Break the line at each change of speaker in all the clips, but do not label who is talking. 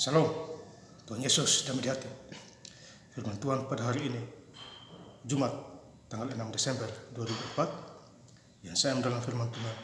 Salam, Tuhan Yesus damai di hati. Firman Tuhan pada hari ini, Jumat, tanggal 6 Desember 2004, yang saya dalam firman Tuhan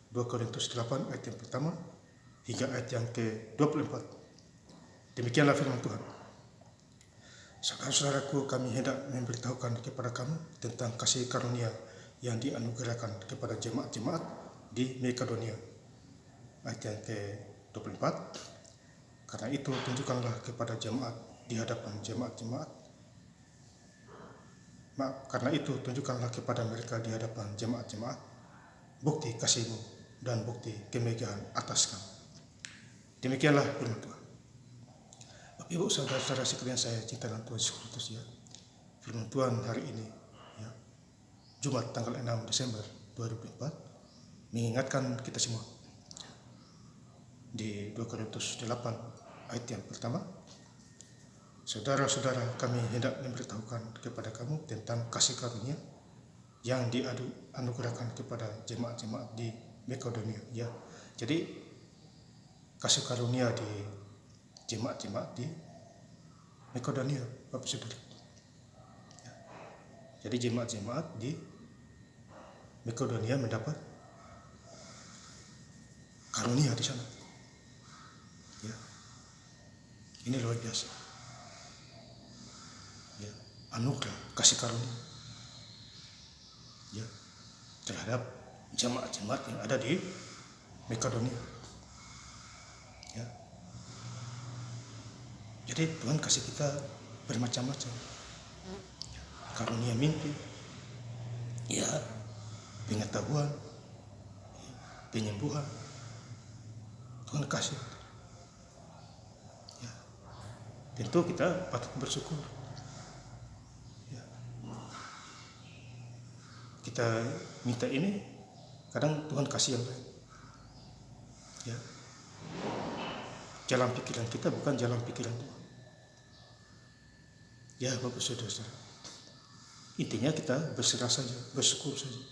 2 Korintus 8 ayat yang pertama hingga ayat yang ke-24. Demikianlah firman Tuhan. Saudara-saudaraku, kami hendak memberitahukan kepada kamu tentang kasih karunia yang dianugerahkan kepada jemaat-jemaat di Makedonia. Ayat yang ke-24. Karena itu tunjukkanlah kepada jemaat di hadapan jemaat-jemaat. Karena itu tunjukkanlah kepada mereka di hadapan jemaat-jemaat bukti kasihmu dan bukti kemegahan atas kamu. Demikianlah firman Tuhan. Bapak Ibu saudara-saudara sekalian saya cinta dalam Tuhan Yesus Kristus ya. Firman Tuhan hari ini ya, Jumat tanggal 6 Desember 2004 mengingatkan kita semua di 2 Korintus 8 ayat yang pertama. Saudara-saudara, kami hendak memberitahukan kepada kamu tentang kasih karunia yang dianugerahkan kepada jemaat-jemaat di Makedonia ya. Jadi kasih karunia di jemaat-jemaat di Makedonia, Bapak Saudara. Ya. Jadi jemaat-jemaat di Makedonia mendapat karunia di sana. Ya. Ini luar biasa. Ya, anugerah kasih karunia. Ya, terhadap jemaat-jemaat yang ada di Makedonia. Ya. Jadi Tuhan kasih kita bermacam-macam. Karunia mimpi, ya, pengetahuan, penyembuhan. Tuhan kasih. Ya. Tentu kita patut bersyukur. Ya. Kita minta ini, kadang Tuhan kasih yang lain. Ya. Jalan pikiran kita bukan jalan pikiran Tuhan. Ya Bapak Saudara, intinya kita berserah saja, bersyukur saja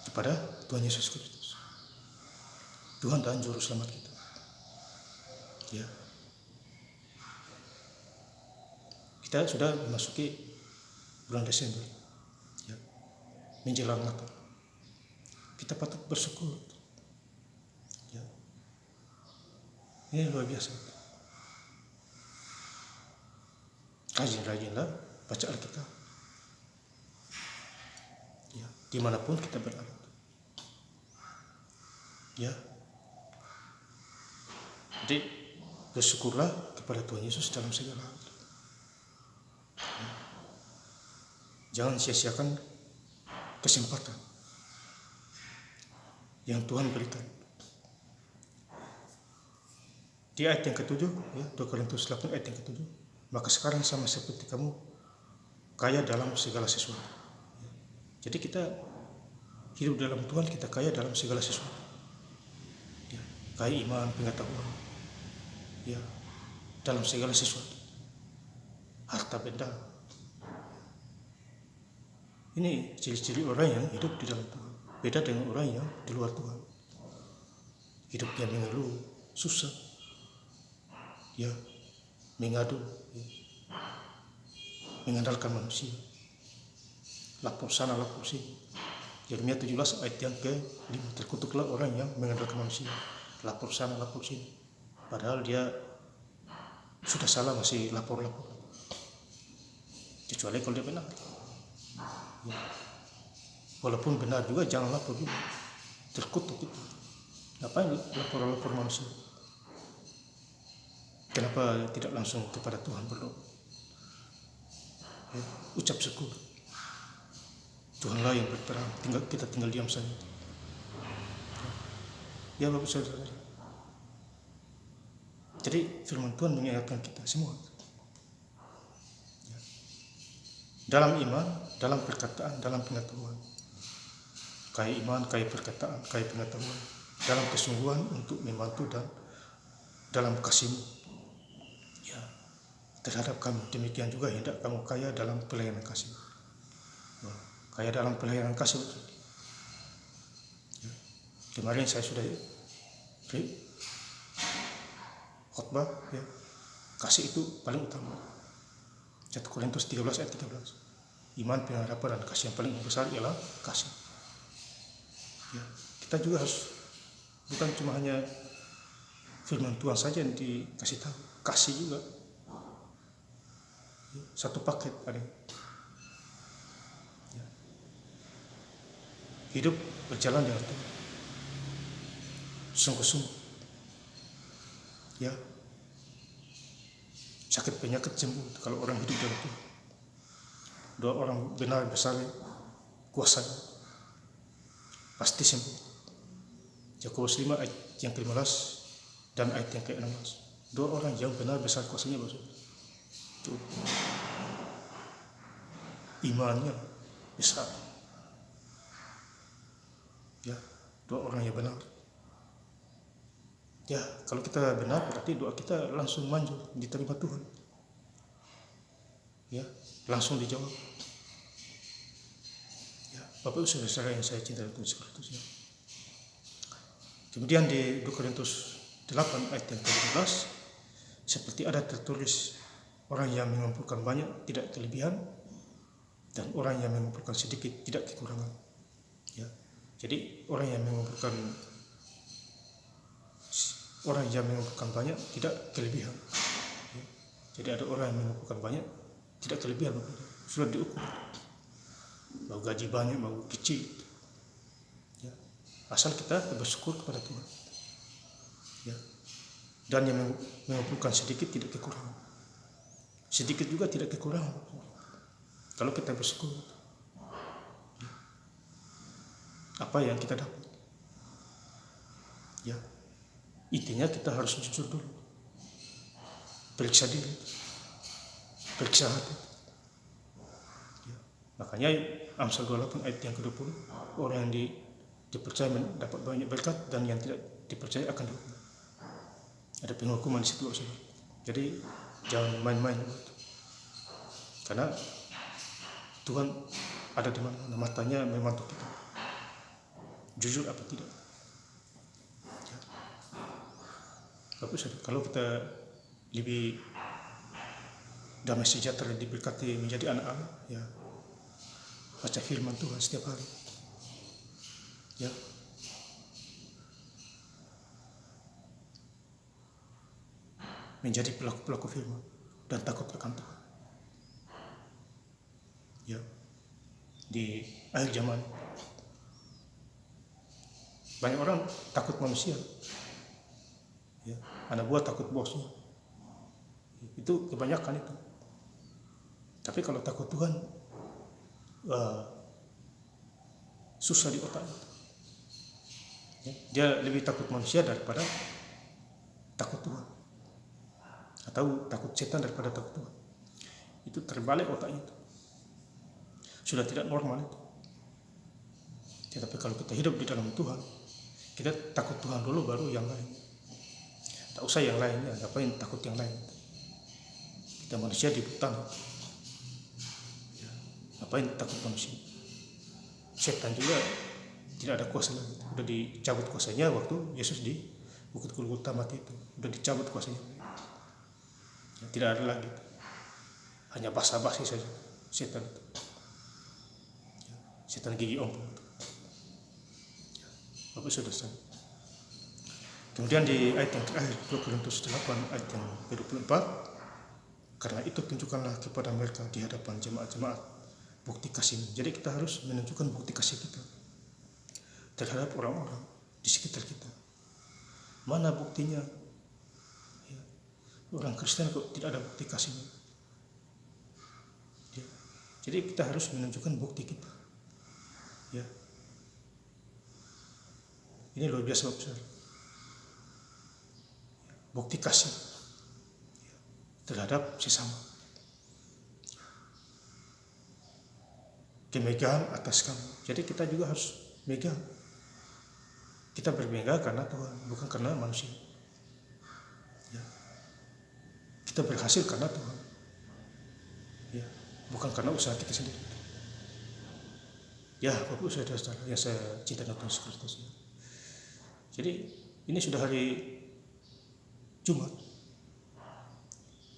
kepada Tuhan Yesus Kristus, Tuhan dan Juru Selamat kita. Ya, kita sudah memasuki bulan Desember, ya, menjelang Natal. Kita patut bersyukur. Ya, ini luar biasa. Rajin-rajinlah baca Alkitab. Ya, dimanapun kita berada. Ya, jadi bersyukurlah kepada Tuhan Yesus dalam segala hal. Ya. Jangan sia-siakan kesempatan yang Tuhan berikan. Di ayat yang ke-7, ya, 2 Korintus 8 ayat yang ke-7, maka sekarang sama seperti kamu kaya dalam segala sesuatu. Ya. Jadi kita hidup dalam Tuhan, kita kaya dalam segala sesuatu. Ya. Kaya iman, pengetahuan, ya, dalam segala sesuatu. Harta benda. Ini ciri-ciri orang yang hidup di dalam Tuhan. Beda dengan orang yang di luar Tuhan. Hidupnya mengeluh, susah, ya, mengadu, ya, mengandalkan manusia, lapor sana, lapor sini. Yeremia 17 ayat yang ke-5, terkutuklah orang yang mengandalkan manusia, lapor sana, lapor sini. Padahal dia sudah salah masih lapor-lapor. Kecuali kalau dia benar. Ya. Walaupun benar juga jangan lapor juga. Terkutuk itu. Ngapain lapor-lapor manusia? Kenapa tidak langsung kepada Tuhan berdoa? Ya, ucap syukur. Tuhanlah yang berperang, kita tinggal diam saja. Ya Bapak Saudara. Jadi firman Tuhan mengingatkan kita semua. Ya. Dalam iman, dalam perkataan, dalam pengetahuan. Kaya iman, kaya perkataan, kaya pengetahuan. Dalam kesungguhan untuk membantu dan dalam kasih-Mu. Ya, terhadap kamu. Demikian juga hendak kamu kaya dalam pelayanan kasih. Ya, kaya dalam pelayanan kasih. Ya. Kemarin saya sudah khotbah, ya, kasih itu paling utama. 1 Korintus 13 ayat 13. Iman, pengharapan, dan kasih yang paling besar ialah kasih. Ya, kita juga harus bukan cuma hanya firman Tuhan saja yang dikasih tahu, kasih juga. Ya, satu paket ada. Ya. Hidup berjalan dengan Tuhan, sungguh-sungguh. Ya, sakit penyakit sembuh kalau orang hidup dengan Tuhan. Doa orang benar besar kuasanya pasti sembuh. Yakobus 5 ayat yang ke-15 dan ayat yang ke-16. Doa orang yang benar besar kuasanya maksud itu imannya besar. Ya, doa orang yang benar. Ya, kalau kita benar berarti doa kita langsung manjur diterima Tuhan. Ya, langsung dijawab. Ya, Bapak Ibu saudara yang saya cintai Tuhan Kristus, ya. Kemudian di 2 Korintus 8 ayat yang ke-15, seperti ada tertulis, orang yang mengumpulkan banyak tidak kelebihan, dan orang yang mengumpulkan sedikit tidak kekurangan. Ya, jadi orang yang mengumpulkan banyak tidak kelebihan. Ya, jadi ada orang yang mengumpulkan banyak tidak kelebihan, sudah diukur. Mau gaji banyak, mau kecil. Ya, asal kita bersyukur kepada Tuhan. Ya, dan yang mengumpulkan sedikit tidak kekurangan. Sedikit juga tidak kekurangan kalau kita bersyukur. Ya, apa yang kita dapat? Ya, intinya kita harus jujur dulu, periksa diri, periksa hati. Ya, makanya Amsal 28 ayat yang ke-20, orang yang dipercaya mendapat banyak berkat, dan yang tidak dipercaya akan dihukum. Ada penghukuman di situ, saudara. Jadi jangan main-main, karena Tuhan ada di mana, matanya memantau kita, jujur apa tidak. Ya. Bapak saudara, kalau kita lebih damai sejahtera, diberkati menjadi anak Allah, ya, baca firman Tuhan setiap hari. Ya, menjadi pelaku-pelaku firman dan takut akan Tuhan. Ya, di akhir zaman banyak orang takut manusia. Ya, anak buah takut bosnya. Itu kebanyakan itu. Tapi kalau takut Tuhan, susah di otak. Ya, dia lebih takut manusia daripada takut Tuhan, atau takut setan daripada takut Tuhan. Itu terbalik otaknya itu. Sudah tidak normal itu. Tetapi kalau kita hidup di dalam Tuhan, kita takut Tuhan dulu, baru yang lain. Tak usah yang lainnya, ngapain takut yang lain. Kita manusia di hutan, ya, ngapain takut manusia. Setan juga tidak ada kuasa lagi, sudah dicabut kuasanya waktu Yesus di Bukit Golgota mati itu, sudah dicabut kuasanya. Ya, tidak ada lagi, hanya basa-basi saja setan itu. Ya, setan gigi ompong itu. Ya, Bapak sudah tahu. Kemudian di ayat yang terakhir 2 Korintus 8 ayat yang ke-24, karena itu tunjukkanlah kepada mereka di hadapan jemaat-jemaat bukti kasih. Jadi kita harus menunjukkan bukti kasih kita terhadap orang-orang di sekitar kita. Mana buktinya? Ya, orang Kristen kok tidak ada bukti kasihnya? Ya, jadi kita harus menunjukkan bukti kita. Ya, ini luar biasa besar. Bukti kasih terhadap sesama. Kemegahan atas kamu. Jadi kita juga harus megang. Kita bermegah karena Tuhan, bukan karena manusia. Ya. Kita berhasil karena Tuhan. Ya, bukan karena usaha kita sendiri. Ya, Bapak saudara yang saya cintai Tuhan Yesus Kristus. Jadi ini sudah hari Jumat.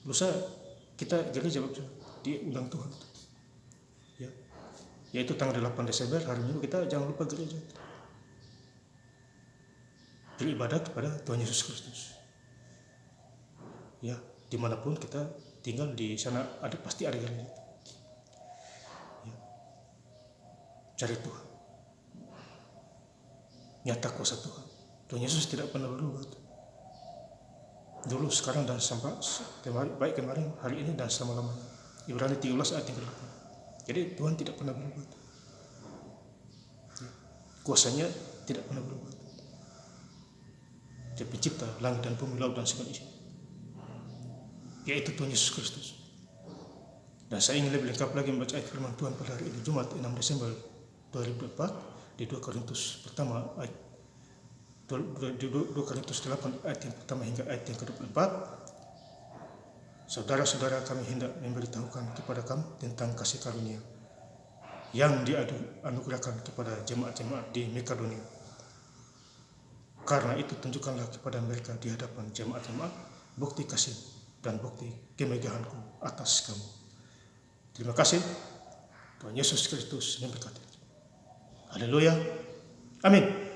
lusa kita gereja diundang Tuhan, ya, yaitu tanggal 8 Desember hari Minggu kita jangan lupa gereja, beribadat kepada Tuhan Yesus Kristus. Ya, dimanapun kita tinggal di sana pasti ada gereja. Ya, cari Tuhan, nyata kuasa Tuhan. Tuhan Yesus tidak pernah berubah. Dulu, sekarang, dan sampai baik kemarin, hari ini, dan selama-lamanya. Ibrani 13 ayat 38. Jadi Tuhan tidak pernah berubah. Ya, kuasanya tidak pernah berubah. Dia pencipta langit dan bumi, laut dan segala isi, yaitu Tuhan Yesus Kristus. Dan saya ingin lebih lengkap lagi membaca ayat firman Tuhan pada hari ini, Jumat 6 Desember 2024, di 2 Korintus pertama ayat 2 Korintus 8 ayat yang pertama hingga ayat yang ke-24. Saudara-saudara, kami hendak memberitahukan kepada kamu tentang kasih karunia yang dianugerahkan kepada jemaat-jemaat di Makedonia. Karena itu tunjukkanlah kepada mereka di hadapan jemaat-jemaat bukti kasih dan bukti kemegahanku atas kamu. Terima kasih. Tuhan Yesus Kristus memberkati. Haleluya. Amin.